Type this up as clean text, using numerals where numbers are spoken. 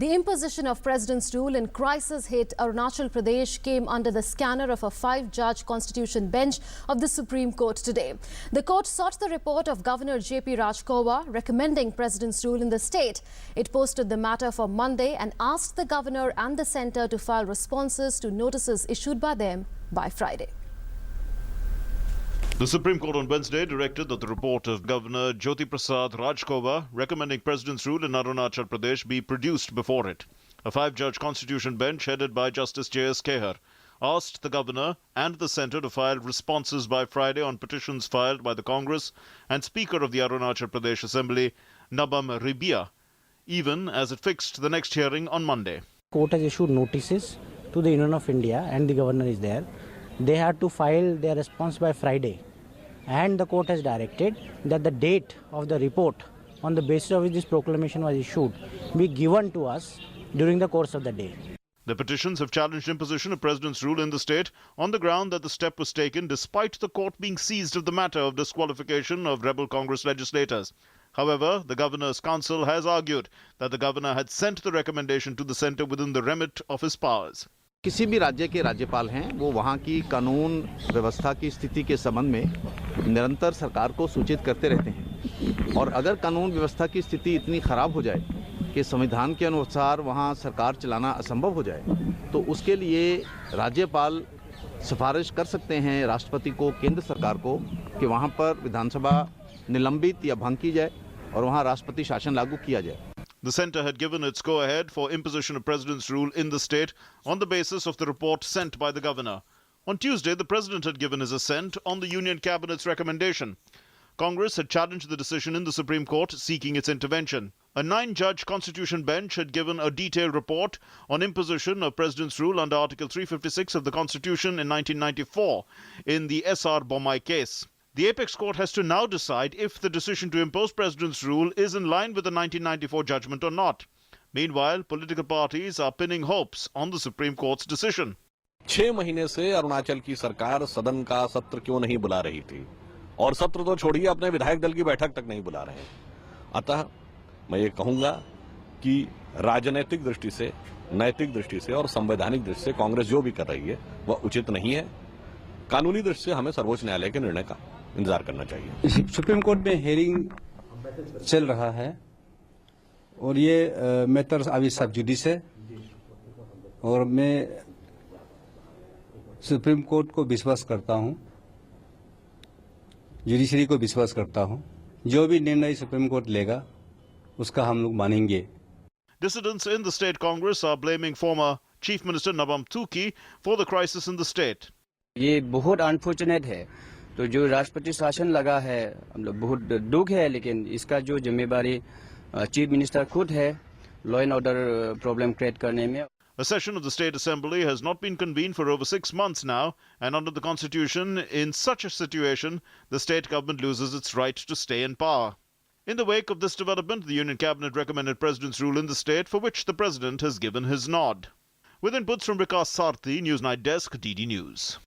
The imposition of President's rule in crisis-hit Arunachal Pradesh came under the scanner of a 5-judge constitution bench of the Supreme Court today. The court sought the report of Governor J.P. Rajkova recommending President's rule in the state. It posted the matter for Monday and asked the governor and the centre to file responses to notices issued by them by Friday. The Supreme Court on Wednesday directed that the report of Governor Jyoti Prasad Rajkova recommending President's rule in Arunachal Pradesh be produced before it. A 5-judge constitution bench headed by Justice J.S. Kehar asked the governor and the centre to file responses by Friday on petitions filed by the Congress and Speaker of the Arunachal Pradesh Assembly, Nabam Ribia, even as it fixed the next hearing on Monday. Court has issued notices to the Union of India and the governor is there. They had to file their response by Friday, and the court has directed that the date of the report on the basis of which this proclamation was issued be given to us during the course of the day. The petitions have challenged imposition of President's rule in the state on the ground that the step was taken despite the court being seized of the matter of disqualification of rebel Congress legislators. However, the Governor's Council has argued that the governor had sent the recommendation to the centre within the remit of his powers. किसी भी राज्य के राज्यपाल हैं वो वहाँ की कानून व्यवस्था की स्थिति के संबंध में निरंतर सरकार को सूचित करते रहते हैं और अगर कानून व्यवस्था की स्थिति इतनी खराब हो जाए कि संविधान के अनुसार वहाँ सरकार चलाना असंभव हो जाए तो उसके लिए राज्यपाल सिफारिश कर सकते हैं राष्ट्रपति को, केंद्र सरकार को, कि वहाँ पर विधानसभा निलंबित या भंग की जाए और वहाँ राष्ट्रपति शासन लागू किया जाए. The centre had given its go-ahead for imposition of President's rule in the state on the basis of the report sent by the governor. On Tuesday, the President had given his assent on the Union Cabinet's recommendation. Congress had challenged the decision in the Supreme Court, seeking its intervention. A 9-judge constitution bench had given a detailed report on imposition of President's rule under Article 356 of the Constitution in 1994 in the S.R. Bommai case. The Apex Court has to now decide if the decision to impose President's rule is in line with the 1994 judgment or not. Meanwhile, political parties are pinning hopes on the Supreme Court's decision. 6 महीने से अरुणाचल की सरकार सदन का सत्र क्यों नहीं बुला रही थी और सत्र तो छोड़िए अपने विधायक दल की बैठक तक नहीं बुला रहे. अतः मैं ये कहूंगा कि राजनीतिक दृष्टि से, नैतिक दृष्टि से और संवैधानिक दृष्टि से कांग्रेस जो भी कर रही है वह उचित नहीं है. कानूनी दृष्टि से हमें सर्वोच्च न्यायालय के निर्णय का इंतजार करना चाहिए. सुप्रीम कोर्ट में हियरिंग चल रहा है और ये मैटर अभी सब जुडिस है और मैं सुप्रीम कोर्ट को विश्वास करता हूं, जुडिशरी को विश्वास करता हूं. जो भी निर्णय सुप्रीम कोर्ट लेगा उसका हम लोग मानेंगे. Dissidents in the state Congress are blaming former Chief Minister Nabam Tuki for the crisis in the state. ये बहुत अनफॉर्चुनेट है. तो जो राष्ट्रपति शासन लगा है हम लोग बहुत दुख है, लेकिन इसका जो जिम्मेदारी चीफ मिनिस्टर खुद है law and order problem create करने में. A session of the State Assembly has not been convened for over 6 months now, and under the Constitution, in such a situation, the state government loses its right to stay in power. In the wake of this development, the Union Cabinet recommended President's rule in the state, for which the President has given his nod. With inputs from Vikas Sarthi, Newsnight Desk, DD News.